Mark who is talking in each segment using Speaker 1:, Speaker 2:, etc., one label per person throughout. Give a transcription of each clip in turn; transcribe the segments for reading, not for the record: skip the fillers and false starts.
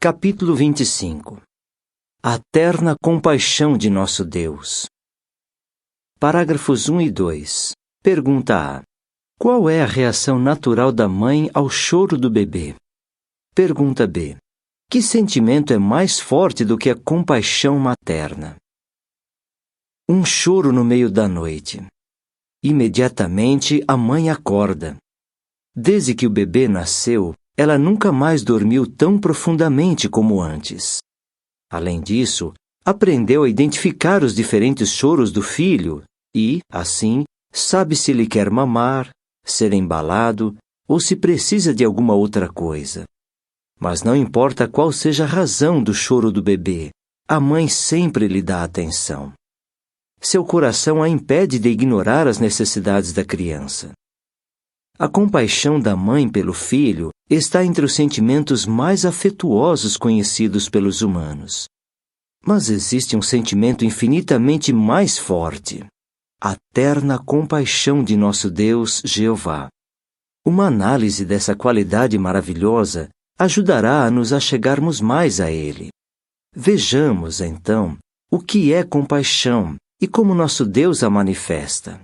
Speaker 1: Capítulo 25. A terna compaixão de nosso Deus. Parágrafos 1 e 2. Pergunta A. Qual é a reação natural da mãe ao choro do bebê? Pergunta B. Que sentimento é mais forte do que a compaixão materna? Um choro no meio da noite. Imediatamente a mãe acorda. Desde que o bebê nasceu, ela nunca mais dormiu tão profundamente como antes. Além disso, aprendeu a identificar os diferentes choros do filho e, assim, sabe se ele quer mamar, ser embalado ou se precisa de alguma outra coisa. Mas não importa qual seja a razão do choro do bebê, a mãe sempre lhe dá atenção. Seu coração a impede de ignorar as necessidades da criança. A compaixão da mãe pelo filho está entre os sentimentos mais afetuosos conhecidos pelos humanos. Mas existe um sentimento infinitamente mais forte: a terna compaixão de nosso Deus, Jeová. Uma análise dessa qualidade maravilhosa ajudará a nos achegarmos mais a Ele. Vejamos, então, o que é compaixão e como nosso Deus a manifesta.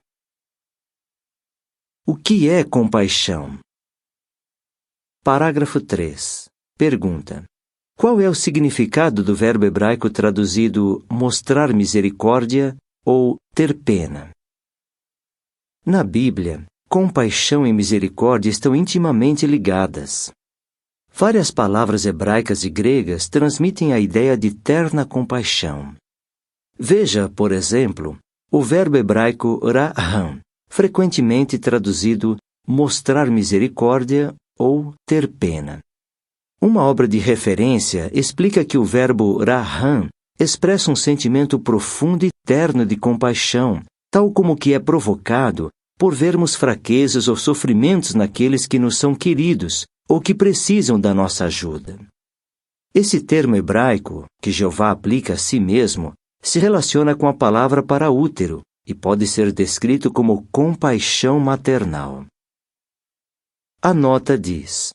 Speaker 1: O que é compaixão? Parágrafo 3. Pergunta. Qual é o significado do verbo hebraico traduzido mostrar misericórdia ou ter pena? Na Bíblia, compaixão e misericórdia estão intimamente ligadas. Várias palavras hebraicas e gregas transmitem a ideia de terna compaixão. Veja, por exemplo, o verbo hebraico raham, frequentemente traduzido mostrar misericórdia ou ter pena. Uma obra de referência explica que o verbo raham expressa um sentimento profundo e terno de compaixão, tal como que é provocado por vermos fraquezas ou sofrimentos naqueles que nos são queridos ou que precisam da nossa ajuda. Esse termo hebraico, que Jeová aplica a si mesmo, se relaciona com a palavra para útero e pode ser descrito como compaixão maternal. A nota diz: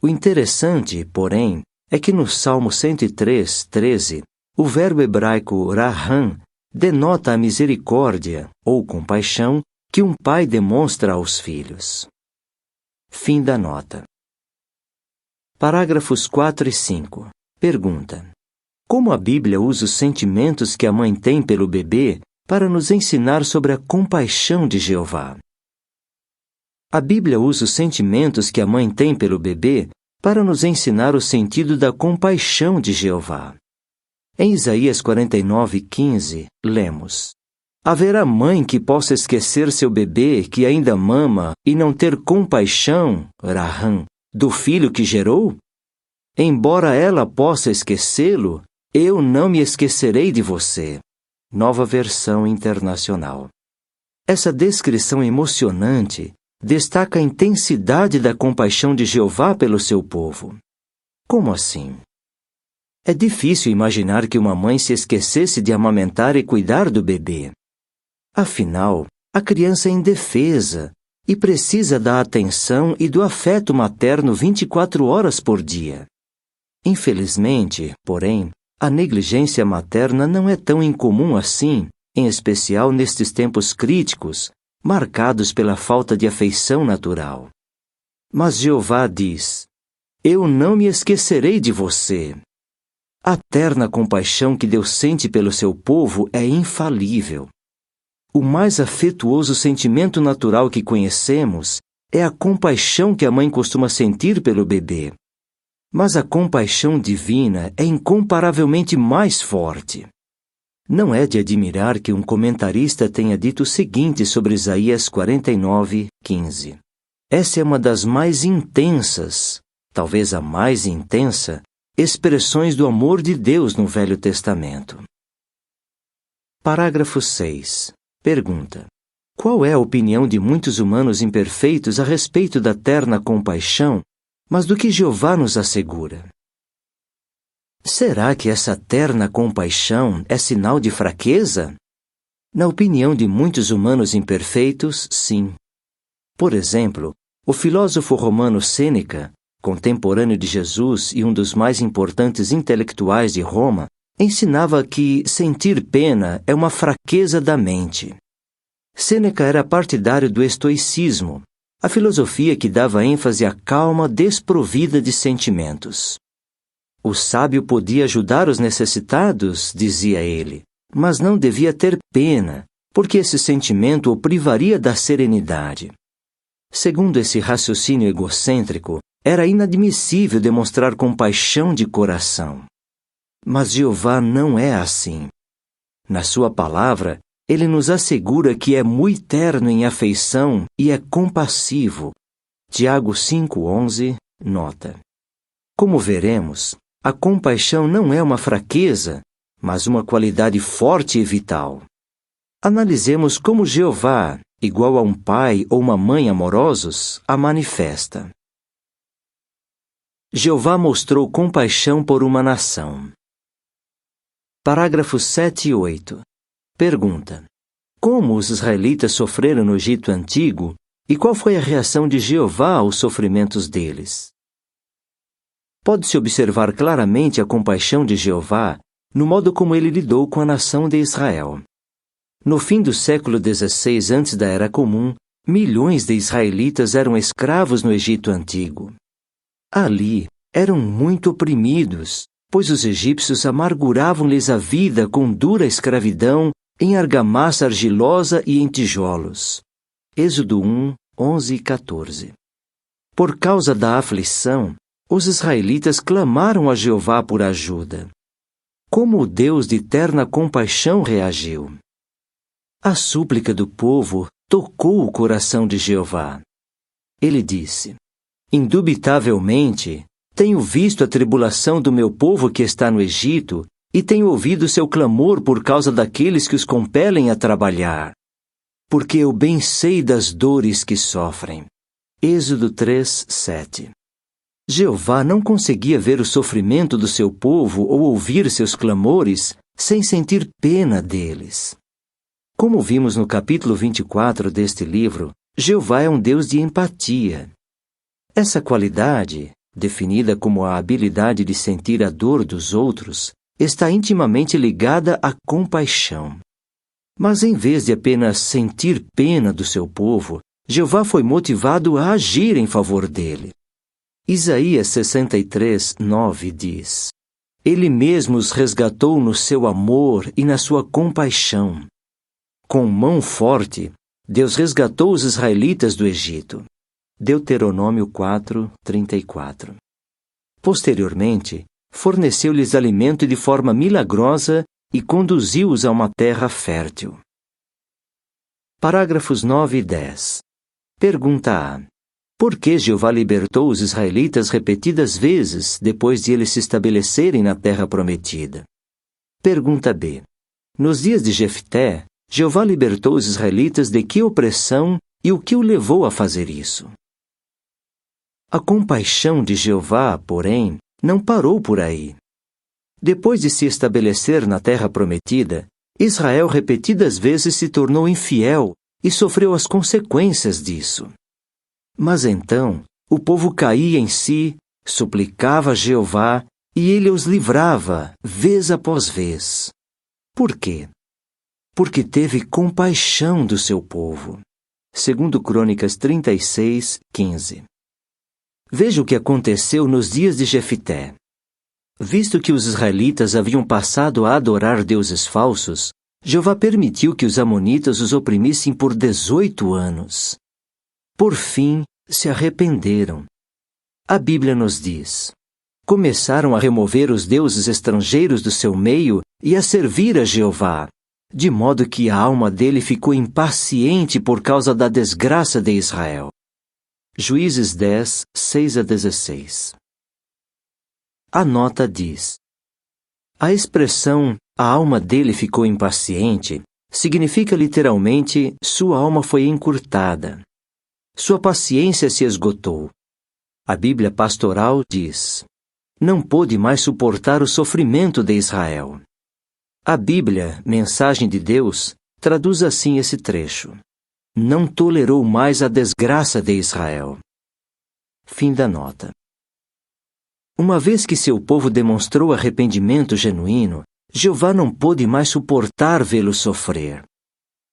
Speaker 1: o interessante, porém, é que no Salmo 103, 13, o verbo hebraico raham denota a misericórdia ou compaixão que um pai demonstra aos filhos. Fim da nota. Parágrafos 4 e 5. Pergunta. Como a Bíblia usa os sentimentos que a mãe tem pelo bebê para nos ensinar sobre a compaixão de Jeová? A Bíblia usa os sentimentos que a mãe tem pelo bebê para nos ensinar o sentido da compaixão de Jeová. Em Isaías 49:15, lemos: Haverá mãe que possa esquecer seu bebê que ainda mama e não ter compaixão, raham, do filho que gerou? Embora ela possa esquecê-lo, eu não me esquecerei de você. Nova Versão Internacional. Essa descrição emocionante destaca a intensidade da compaixão de Jeová pelo seu povo. Como assim? É difícil imaginar que uma mãe se esquecesse de amamentar e cuidar do bebê. Afinal, a criança é indefesa e precisa da atenção e do afeto materno 24 horas por dia. Infelizmente, porém, a negligência materna não é tão incomum assim, em especial nestes tempos críticos, marcados pela falta de afeição natural. Mas Jeová diz: Eu não me esquecerei de você. A terna compaixão que Deus sente pelo seu povo é infalível. O mais afetuoso sentimento natural que conhecemos é a compaixão que a mãe costuma sentir pelo bebê. Mas a compaixão divina é incomparavelmente mais forte. Não é de admirar que um comentarista tenha dito o seguinte sobre Isaías 49:15. Essa é uma das mais intensas, talvez a mais intensa, expressões do amor de Deus no Velho Testamento. Parágrafo 6. Pergunta. Qual é a opinião de muitos humanos imperfeitos a respeito da terna compaixão, mas do que Jeová nos assegura? Será que essa terna compaixão é sinal de fraqueza? Na opinião de muitos humanos imperfeitos, sim. Por exemplo, o filósofo romano Sêneca, contemporâneo de Jesus e um dos mais importantes intelectuais de Roma, ensinava que sentir pena é uma fraqueza da mente. Sêneca era partidário do estoicismo, a filosofia que dava ênfase à calma desprovida de sentimentos. O sábio podia ajudar os necessitados, dizia ele, mas não devia ter pena, porque esse sentimento o privaria da serenidade. Segundo esse raciocínio egocêntrico, era inadmissível demonstrar compaixão de coração. Mas Jeová não é assim. Na sua palavra, ele nos assegura que é muito terno em afeição e é compassivo. Tiago 5,11 nota. Como veremos, a compaixão não é uma fraqueza, mas uma qualidade forte e vital. Analisemos como Jeová, igual a um pai ou uma mãe amorosos, a manifesta. Jeová mostrou compaixão por uma nação. Parágrafos 7 e 8. Pergunta: como os israelitas sofreram no Egito Antigo e qual foi a reação de Jeová aos sofrimentos deles? Pode-se observar claramente a compaixão de Jeová no modo como ele lidou com a nação de Israel. No fim do século XVI antes da Era Comum, milhões de israelitas eram escravos no Egito Antigo. Ali, eram muito oprimidos, pois os egípcios amarguravam-lhes a vida com dura escravidão em argamassa argilosa e em tijolos. Êxodo 1, 11 e 14. Por causa da aflição, os israelitas clamaram a Jeová por ajuda. Como o Deus de terna compaixão reagiu? A súplica do povo tocou o coração de Jeová. Ele disse: indubitavelmente, tenho visto a tribulação do meu povo que está no Egito e tenho ouvido seu clamor por causa daqueles que os compelem a trabalhar. Porque eu bem sei das dores que sofrem. Êxodo 3, 7. Jeová não conseguia ver o sofrimento do seu povo ou ouvir seus clamores sem sentir pena deles. Como vimos no capítulo 24 deste livro, Jeová é um Deus de empatia. Essa qualidade, definida como a habilidade de sentir a dor dos outros, está intimamente ligada à compaixão. Mas em vez de apenas sentir pena do seu povo, Jeová foi motivado a agir em favor dele. Isaías 63, 9 diz: Ele mesmo os resgatou no seu amor e na sua compaixão. Com mão forte, Deus resgatou os israelitas do Egito. Deuteronômio 4, 34. Posteriormente, forneceu-lhes alimento de forma milagrosa e conduziu-os a uma terra fértil. Parágrafos 9 e 10. Pergunta A. Por que Jeová libertou os israelitas repetidas vezes depois de eles se estabelecerem na terra prometida? Pergunta B. Nos dias de Jefté, Jeová libertou os israelitas de que opressão e o que o levou a fazer isso? A compaixão de Jeová, porém, não parou por aí. Depois de se estabelecer na terra prometida, Israel repetidas vezes se tornou infiel e sofreu as consequências disso. Mas então, o povo caía em si, suplicava a Jeová e ele os livrava, vez após vez. Por quê? Porque teve compaixão do seu povo. Segundo Crônicas 36, 15. Veja o que aconteceu nos dias de Jefté. Visto que os israelitas haviam passado a adorar deuses falsos, Jeová permitiu que os amonitas os oprimissem por 18 anos. Por fim, se arrependeram. A Bíblia nos diz: começaram a remover os deuses estrangeiros do seu meio e a servir a Jeová, de modo que a alma dele ficou impaciente por causa da desgraça de Israel. Juízes 10, 6 a 16. A nota diz: a expressão "a alma dele ficou impaciente" significa literalmente "sua alma foi encurtada". Sua paciência se esgotou. A Bíblia Pastoral diz: não pôde mais suportar o sofrimento de Israel. A Bíblia, Mensagem de Deus, traduz assim esse trecho: não tolerou mais a desgraça de Israel. Fim da nota. Uma vez que seu povo demonstrou arrependimento genuíno, Jeová não pôde mais suportar vê-lo sofrer.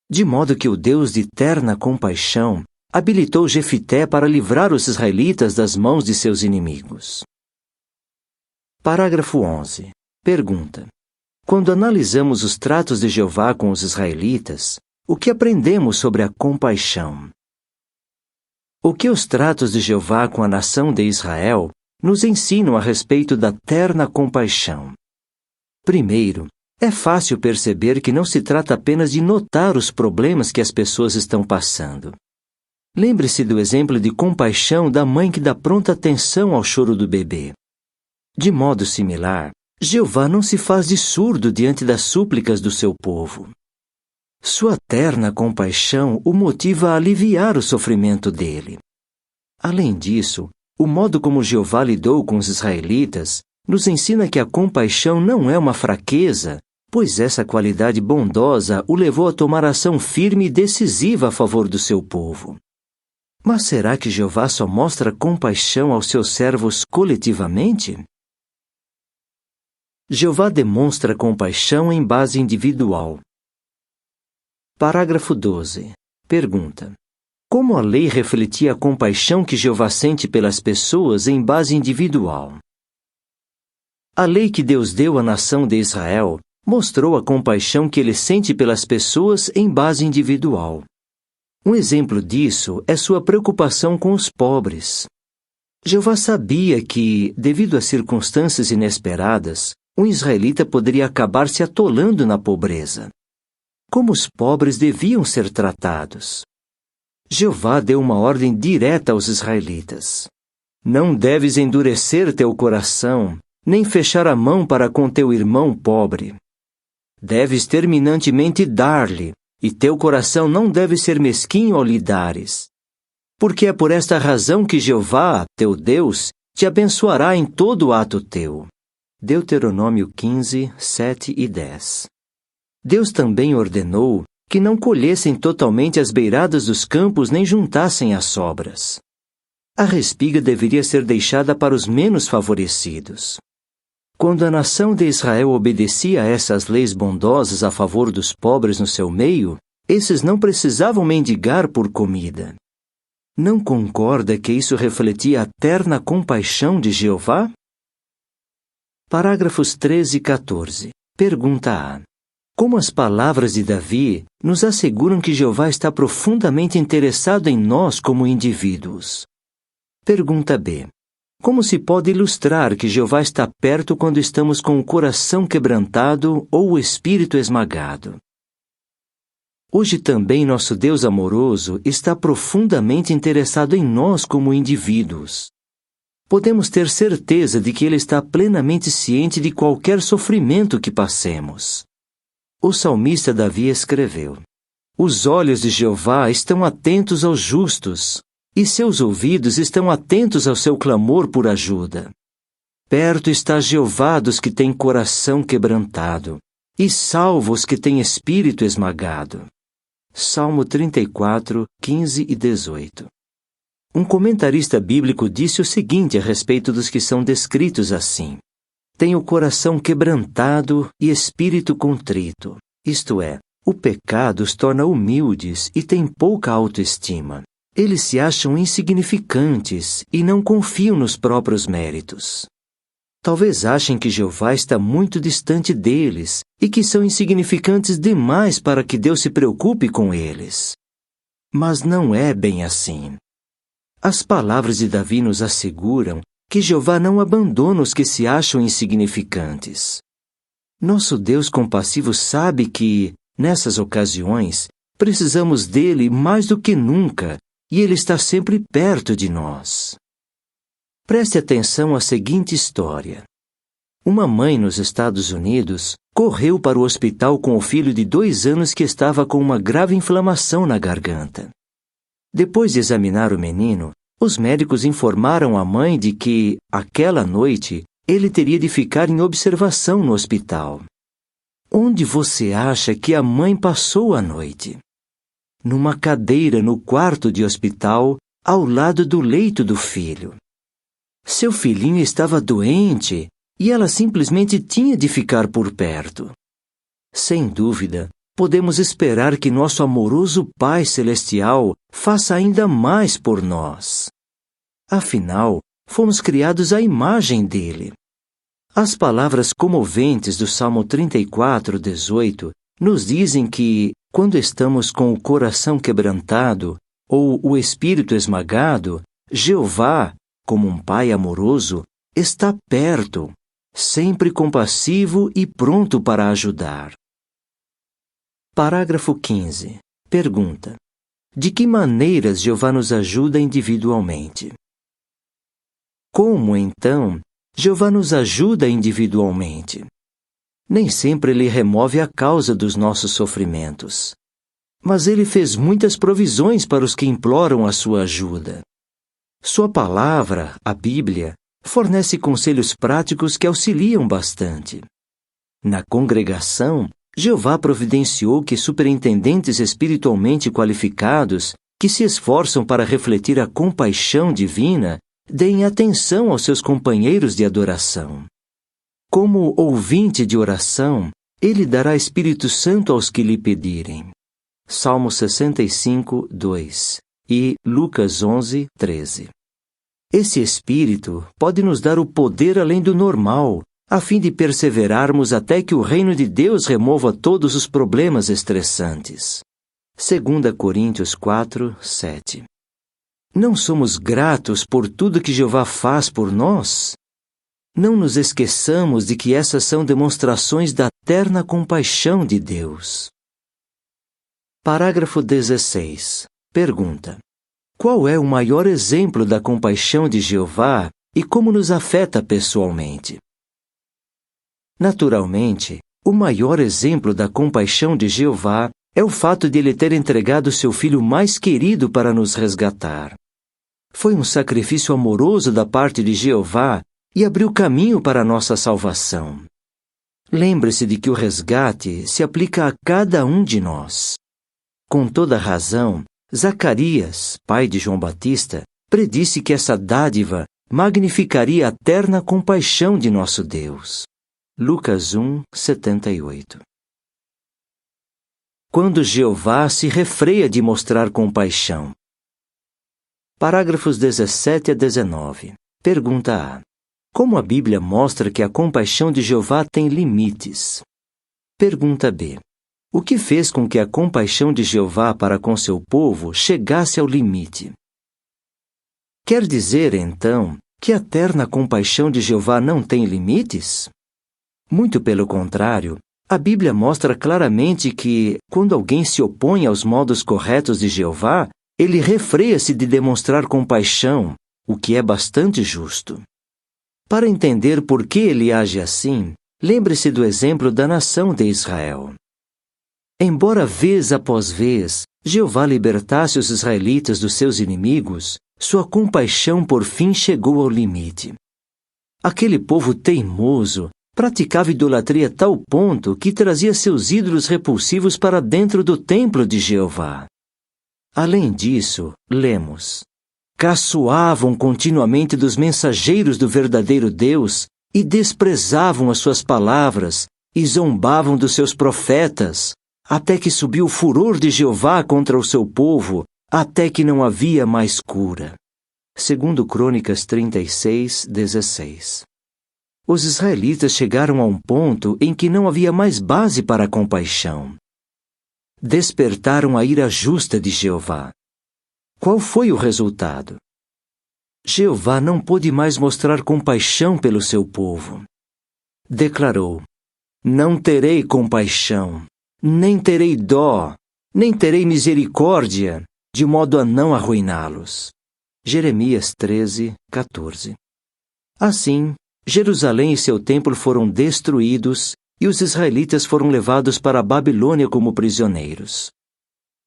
Speaker 1: De modo que o Deus de terna compaixão habilitou Jefité para livrar os israelitas das mãos de seus inimigos. Parágrafo 11. Pergunta: quando analisamos os tratos de Jeová com os israelitas, o que aprendemos sobre a compaixão? O que os tratos de Jeová com a nação de Israel nos ensinam a respeito da terna compaixão? Primeiro, é fácil perceber que não se trata apenas de notar os problemas que as pessoas estão passando. Lembre-se do exemplo de compaixão da mãe que dá pronta atenção ao choro do bebê. De modo similar, Jeová não se faz de surdo diante das súplicas do seu povo. Sua terna compaixão o motiva a aliviar o sofrimento dele. Além disso, o modo como Jeová lidou com os israelitas nos ensina que a compaixão não é uma fraqueza, pois essa qualidade bondosa o levou a tomar ação firme e decisiva a favor do seu povo. Mas será que Jeová só mostra compaixão aos seus servos coletivamente? Jeová demonstra compaixão em base individual. Parágrafo 12. Pergunta: como a lei refletia a compaixão que Jeová sente pelas pessoas em base individual? A lei que Deus deu à nação de Israel mostrou a compaixão que ele sente pelas pessoas em base individual. Um exemplo disso é sua preocupação com os pobres. Jeová sabia que, devido a circunstâncias inesperadas, um israelita poderia acabar se atolando na pobreza. Como os pobres deviam ser tratados? Jeová deu uma ordem direta aos israelitas: não deves endurecer teu coração, nem fechar a mão para com teu irmão pobre. Deves terminantemente dar-lhe, e teu coração não deve ser mesquinho ao lhe dares. Porque é por esta razão que Jeová, teu Deus, te abençoará em todo ato teu. Deuteronômio 15, 7 e 10. Deus também ordenou que não colhessem totalmente as beiradas dos campos nem juntassem as sobras. A respiga deveria ser deixada para os menos favorecidos. Quando a nação de Israel obedecia a essas leis bondosas a favor dos pobres no seu meio, esses não precisavam mendigar por comida. Não concorda que isso refletia a terna compaixão de Jeová? Parágrafos 13 e 14. Pergunta A. Como as palavras de Davi nos asseguram que Jeová está profundamente interessado em nós como indivíduos? Pergunta B. Como se pode ilustrar que Jeová está perto quando estamos com o coração quebrantado ou o espírito esmagado? Hoje também nosso Deus amoroso está profundamente interessado em nós como indivíduos. Podemos ter certeza de que Ele está plenamente ciente de qualquer sofrimento que passemos. O salmista Davi escreveu: os olhos de Jeová estão atentos aos justos, e seus ouvidos estão atentos ao seu clamor por ajuda. Perto está Jeová dos que têm coração quebrantado, e salva os que têm espírito esmagado. Salmo 34, 15 e 18. Um comentarista bíblico disse o seguinte a respeito dos que são descritos assim: tem o coração quebrantado e espírito contrito, isto é, o pecado os torna humildes e têm pouca autoestima. Eles se acham insignificantes e não confiam nos próprios méritos. Talvez achem que Jeová está muito distante deles e que são insignificantes demais para que Deus se preocupe com eles. Mas não é bem assim. As palavras de Davi nos asseguram que Jeová não abandona os que se acham insignificantes. Nosso Deus compassivo sabe que, nessas ocasiões, precisamos dele mais do que nunca, e ele está sempre perto de nós. Preste atenção à seguinte história. Uma mãe nos Estados Unidos correu para o hospital com o filho de 2 anos que estava com uma grave inflamação na garganta. Depois de examinar o menino, os médicos informaram a mãe de que, aquela noite, ele teria de ficar em observação no hospital. Onde você acha que a mãe passou a noite? Numa cadeira no quarto de hospital, ao lado do leito do filho. Seu filhinho estava doente e ela simplesmente tinha de ficar por perto. Sem dúvida, podemos esperar que nosso amoroso Pai Celestial faça ainda mais por nós. Afinal, fomos criados à imagem dele. As palavras comoventes do Salmo 34:18 nos dizem que, quando estamos com o coração quebrantado ou o espírito esmagado, Jeová, como um Pai amoroso, está perto, sempre compassivo e pronto para ajudar. Parágrafo 15. Pergunta: de que maneiras Jeová nos ajuda individualmente? Como, então, Jeová nos ajuda individualmente? Nem sempre Ele remove a causa dos nossos sofrimentos. Mas Ele fez muitas provisões para os que imploram a sua ajuda. Sua palavra, a Bíblia, fornece conselhos práticos que auxiliam bastante. Na congregação, Jeová providenciou que superintendentes espiritualmente qualificados, que se esforçam para refletir a compaixão divina, deem atenção aos seus companheiros de adoração. Como ouvinte de oração, Ele dará Espírito Santo aos que lhe pedirem. Salmo 65:2 e Lucas 11:13. Esse Espírito pode nos dar o poder além do normal, a fim de perseverarmos até que o reino de Deus remova todos os problemas estressantes. 2 Coríntios 4:7. Não somos gratos por tudo que Jeová faz por nós? Não nos esqueçamos de que essas são demonstrações da terna compaixão de Deus. Parágrafo 16. Pergunta: qual é o maior exemplo da compaixão de Jeová e como nos afeta pessoalmente? Naturalmente, o maior exemplo da compaixão de Jeová é o fato de Ele ter entregado seu Filho mais querido para nos resgatar. Foi um sacrifício amoroso da parte de Jeová e abriu caminho para a nossa salvação. Lembre-se de que o resgate se aplica a cada um de nós. Com toda razão, Zacarias, pai de João Batista, predisse que essa dádiva magnificaria a terna compaixão de nosso Deus. Lucas 1:78. Quando Jeová se refreia de mostrar compaixão. Parágrafos 17 a 19. Pergunta A. Como a Bíblia mostra que a compaixão de Jeová tem limites? Pergunta B. O que fez com que a compaixão de Jeová para com seu povo chegasse ao limite? Quer dizer, então, que a terna compaixão de Jeová não tem limites? Muito pelo contrário, a Bíblia mostra claramente que, quando alguém se opõe aos modos corretos de Jeová, ele refreia-se de demonstrar compaixão, o que é bastante justo. Para entender por que ele age assim, lembre-se do exemplo da nação de Israel. Embora vez após vez Jeová libertasse os israelitas dos seus inimigos, sua compaixão por fim chegou ao limite. Aquele povo teimoso praticava idolatria a tal ponto que trazia seus ídolos repulsivos para dentro do templo de Jeová. Além disso, lemos: caçoavam continuamente dos mensageiros do verdadeiro Deus e desprezavam as suas palavras e zombavam dos seus profetas, até que subiu o furor de Jeová contra o seu povo, até que não havia mais cura. 2 Crônicas 36:16. Os israelitas chegaram a um ponto em que não havia mais base para a compaixão. Despertaram a ira justa de Jeová. Qual foi o resultado? Jeová não pôde mais mostrar compaixão pelo seu povo. Declarou: não terei compaixão, nem terei dó, nem terei misericórdia, de modo a não arruiná-los. Jeremias 13:14. Assim, Jerusalém e seu templo foram destruídos e os israelitas foram levados para a Babilônia como prisioneiros.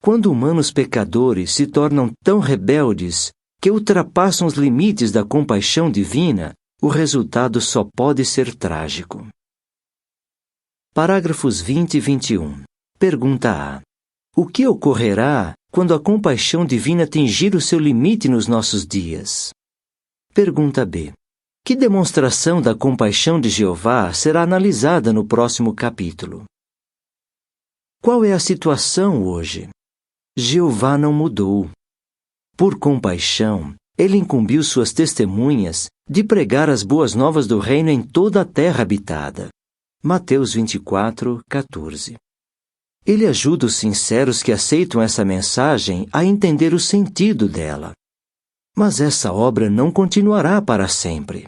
Speaker 1: Quando humanos pecadores se tornam tão rebeldes que ultrapassam os limites da compaixão divina, o resultado só pode ser trágico. Parágrafos 20 e 21. Pergunta A. O que ocorrerá quando a compaixão divina atingir o seu limite nos nossos dias? Pergunta B. Que demonstração da compaixão de Jeová será analisada no próximo capítulo? Qual é a situação hoje? Jeová não mudou. Por compaixão, ele incumbiu suas testemunhas de pregar as boas novas do reino em toda a terra habitada. Mateus 24, 14. Ele ajuda os sinceros que aceitam essa mensagem a entender o sentido dela. Mas essa obra não continuará para sempre.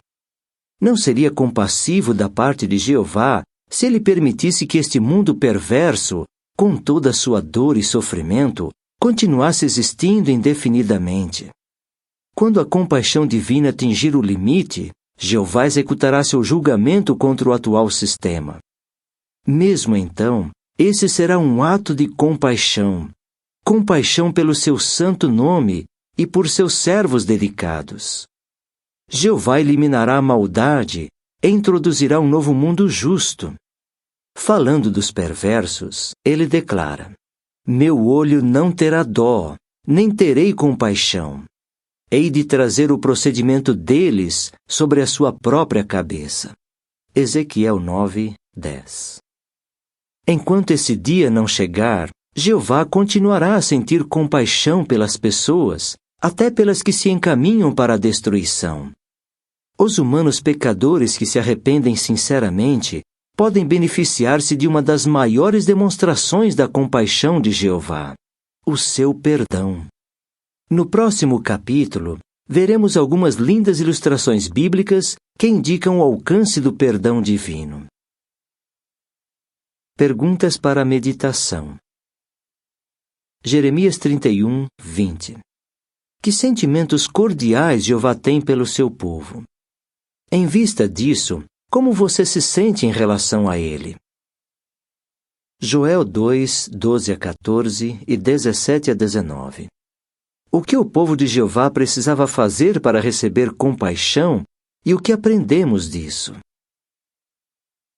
Speaker 1: Não seria compassivo da parte de Jeová se ele permitisse que este mundo perverso, com toda a sua dor e sofrimento, continuasse existindo indefinidamente. Quando a compaixão divina atingir o limite, Jeová executará seu julgamento contra o atual sistema. Mesmo então, esse será um ato de compaixão. Compaixão pelo seu santo nome e por seus servos dedicados. Jeová eliminará a maldade e introduzirá um novo mundo justo. Falando dos perversos, ele declara: Meu olho não terá dó, nem terei compaixão. Hei de trazer o procedimento deles sobre a sua própria cabeça. Ezequiel 9, 10. Enquanto esse dia não chegar, Jeová continuará a sentir compaixão pelas pessoas, até pelas que se encaminham para a destruição. Os humanos pecadores que se arrependem sinceramente podem beneficiar-se de uma das maiores demonstrações da compaixão de Jeová, o seu perdão. No próximo capítulo, veremos algumas lindas ilustrações bíblicas que indicam o alcance do perdão divino. Perguntas para a meditação. Jeremias 31, 20. Que sentimentos cordiais Jeová tem pelo seu povo? Em vista disso, como você se sente em relação a ele? Joel 2, 12 a 14 e 17 a 19. O que o povo de Jeová precisava fazer para receber compaixão e o que aprendemos disso?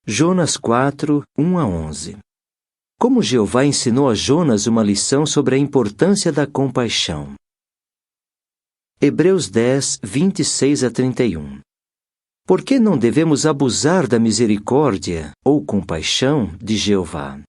Speaker 1: Jonas 4, 1 a 11. Como Jeová ensinou a Jonas uma lição sobre a importância da compaixão? Hebreus 10, 26 a 31. Por que não devemos abusar da misericórdia ou compaixão de Jeová?